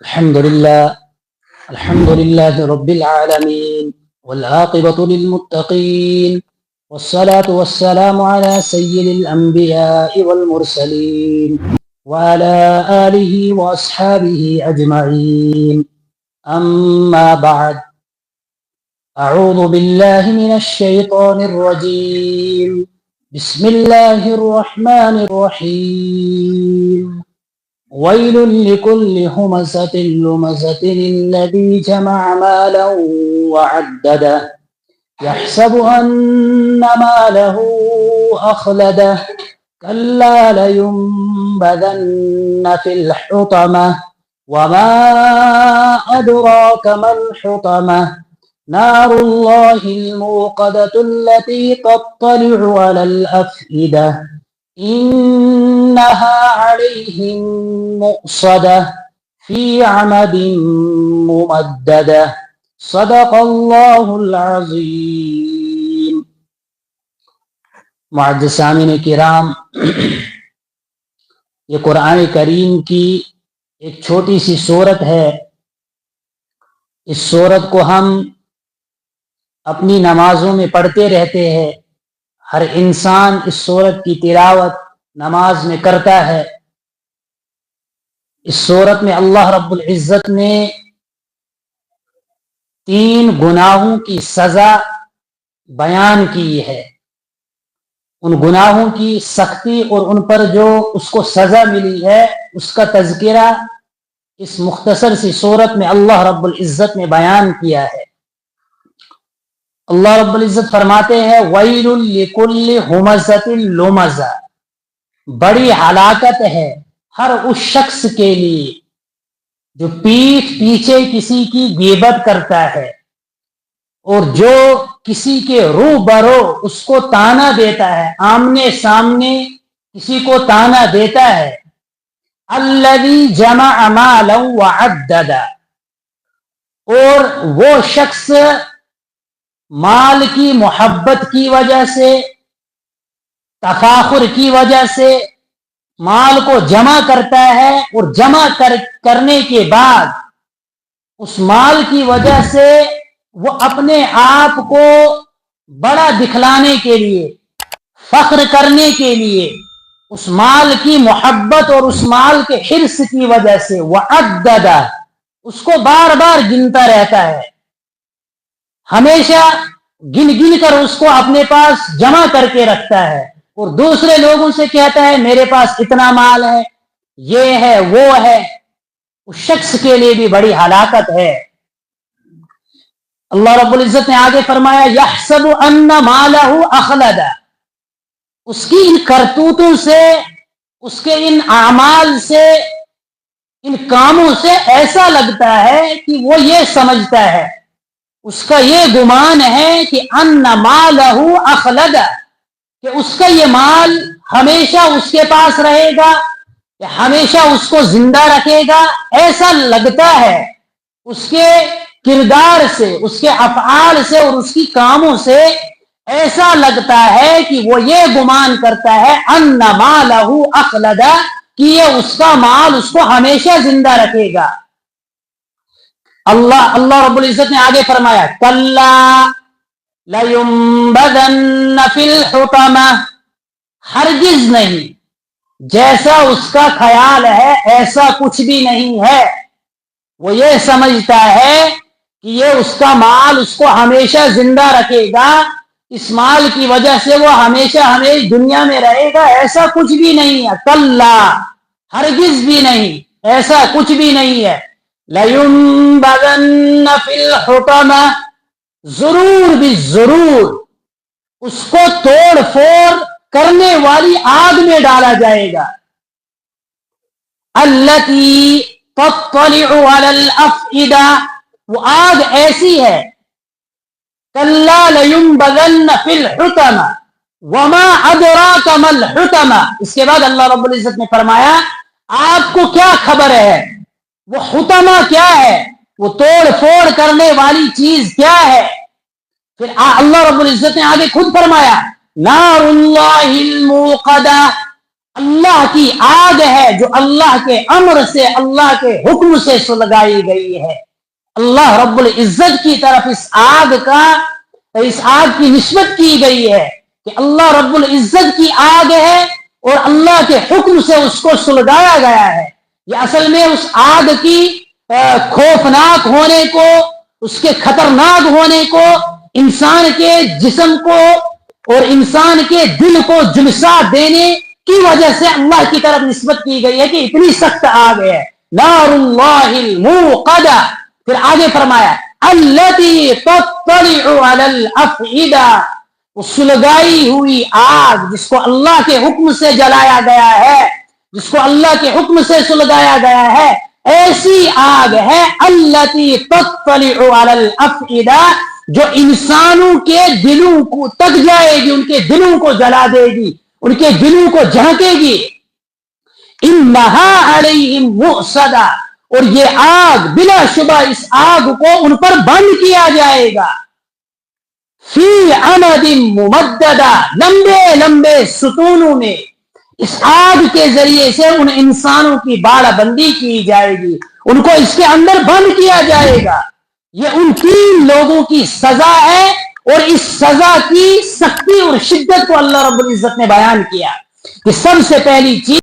الحمد لله رب العالمين والعاقبة للمتقين والصلاة والسلام على سيد الأنبياء والمرسلين وعلى آله وأصحابه أجمعين. أما بعد، أعوذ بالله من الشيطان الرجيم. بسم الله الرحمن الرحيم. ويل لكل همزة لمزة الذي جمع مالا وعدده يحسب أن ماله أخلده كلا لينبذن في الحطمة وما أدراك ما الحطمة نار الله الموقدة التي تطلع على الأفئدة إنها عليهم مؤصدة في عمد ممددة. صدق اللہ العظیم. معزز سامعین کرام، یہ قرآن کریم کی ایک چھوٹی سی سورت ہے. اس سورت کو ہم اپنی نمازوں میں پڑھتے رہتے ہیں. ہر انسان اس سورت کی تلاوت نماز میں کرتا ہے. اس سورت میں اللہ رب العزت نے 3 گناہوں کی سزا بیان کی ہے. ان گناہوں کی سختی اور ان پر جو اس کو سزا ملی ہے اس کا تذکرہ اس مختصر سی سورت میں اللہ رب العزت نے بیان کیا ہے. اللہ رب العزت فرماتے ہیں وَيْلٌ لِكُلِّ ہُمَزَةٍ لُمَزَةٍ، بڑی ہلاکت ہے ہر اس شخص کے لیے جو پیٹھ پیچھے کسی کی غیبت کرتا ہے اور جو کسی کے روبرو اس کو تانا دیتا ہے، آمنے سامنے کسی کو تانا دیتا ہے. الذی جمع مالا وعددا، اور وہ شخص مال کی محبت کی وجہ سے، تفاخر کی وجہ سے مال کو جمع کرتا ہے اور جمع کرنے کے بعد اس مال کی وجہ سے وہ اپنے آپ کو بڑا دکھلانے کے لیے، فخر کرنے کے لیے اس مال کی محبت اور اس مال کے حرص کی وجہ سے وعدد، اس کو بار بار گنتا رہتا ہے، ہمیشہ گن گن کر اس کو اپنے پاس جمع کر کے رکھتا ہے اور دوسرے لوگوں سے کہتا ہے میرے پاس اتنا مال ہے، یہ ہے وہ ہے. اس شخص کے لیے بھی بڑی ہلاکت ہے. اللہ رب العزت نے آگے فرمایا یحسب ان مالہ اخلد، اس کی ان کرتوتوں سے، اس کے ان اعمال سے، ان کاموں سے ایسا لگتا ہے کہ وہ یہ سمجھتا ہے، اس کا یہ گمان ہے کہ ان مالہ اخلد، کہ اس کا یہ مال ہمیشہ اس کے پاس رہے گا، کہ ہمیشہ اس کو زندہ رکھے گا. ایسا لگتا ہے اس کے کردار سے، اس کے افعال سے اور اس کی کاموں سے ایسا لگتا ہے کہ وہ یہ گمان کرتا ہے ان مالہ اخلد، کہ یہ اس کا مال اس کو ہمیشہ زندہ رکھے گا. اللہ رب العزت نے آگے فرمایا کلا لَيُنبَذَنَّ فِي الْحُطَمَةِ، ہرگز نہیں، جیسا اس کا خیال ہے ایسا کچھ بھی نہیں ہے. وہ یہ سمجھتا ہے کہ یہ اس کا مال اس کو ہمیشہ زندہ رکھے گا، اس مال کی وجہ سے وہ ہمیشہ دنیا میں رہے گا. ایسا کچھ بھی نہیں ہے. کلا، ہرگز بھی نہیں، ایسا کچھ بھی نہیں ہے. لَيُنبَذَنَّ فِي الْحُطَمَةِ، ضرور بھی ضرور اس کو توڑ پھوڑ کرنے والی آگ میں ڈالا جائے گا. التی تطلع علی الافئدہ، وہ آگ ایسی ہے. کلا لینبذن فی الحطمہ وما ادراک ما الحطمہ. اس کے بعد اللہ رب العزت نے فرمایا آپ کو کیا خبر ہے وہ حطمہ کیا ہے، وہ توڑ پھوڑ کرنے والی چیز کیا ہے. پھر اللہ رب العزت نے آگے خود فرمایا نار اللہ الموقدہ، اللہ کی آگ ہے جو اللہ کے امر سے، اللہ کے حکم سے سلگائی گئی ہے۔ اللہ رب العزت کی طرف اس آگ کی نسبت کی گئی ہے کہ اللہ رب العزت کی آگ ہے اور اللہ کے حکم سے اس کو سلگایا گیا ہے۔ یہ اصل میں اس آگ کی خوفناک ہونے کو، اس کے خطرناک ہونے کو، انسان کے جسم کو اور انسان کے دل کو جلسہ دینے کی وجہ سے اللہ کی طرف نسبت کی گئی ہے کہ اتنی سخت آگ ہے۔ نار اللہ الموقدہ، پھر آگے فرمایا التی تطلع علی الافئدہ، وہ سلگائی ہوئی آگ جس کو اللہ کے حکم سے جلایا گیا ہے، جس کو اللہ کے حکم سے سلگایا گیا ہے، ایسی آگ ہے التی تطلع علی الافئدہ جو انسانوں کے دلوں کو تک جائے گی، ان کے دلوں کو جلا دے گی، ان کے دلوں کو جھانکے گی۔ انہا علیہم مؤصدہ، اور یہ آگ بلا شبہ اس آگ کو ان پر بند کیا جائے گا۔ فی عمد ممددہ، لمبے لمبے ستونوں میں اس آگ کے ذریعے سے ان انسانوں کی باڑہ بندی کی جائے گی، ان کو اس کے اندر بند کیا جائے گا۔ یہ ان 3 لوگوں کی سزا ہے، اور اس سزا کی سختی اور شدت کو اللہ رب العزت نے بیان کیا کہ سب سے پہلی چیز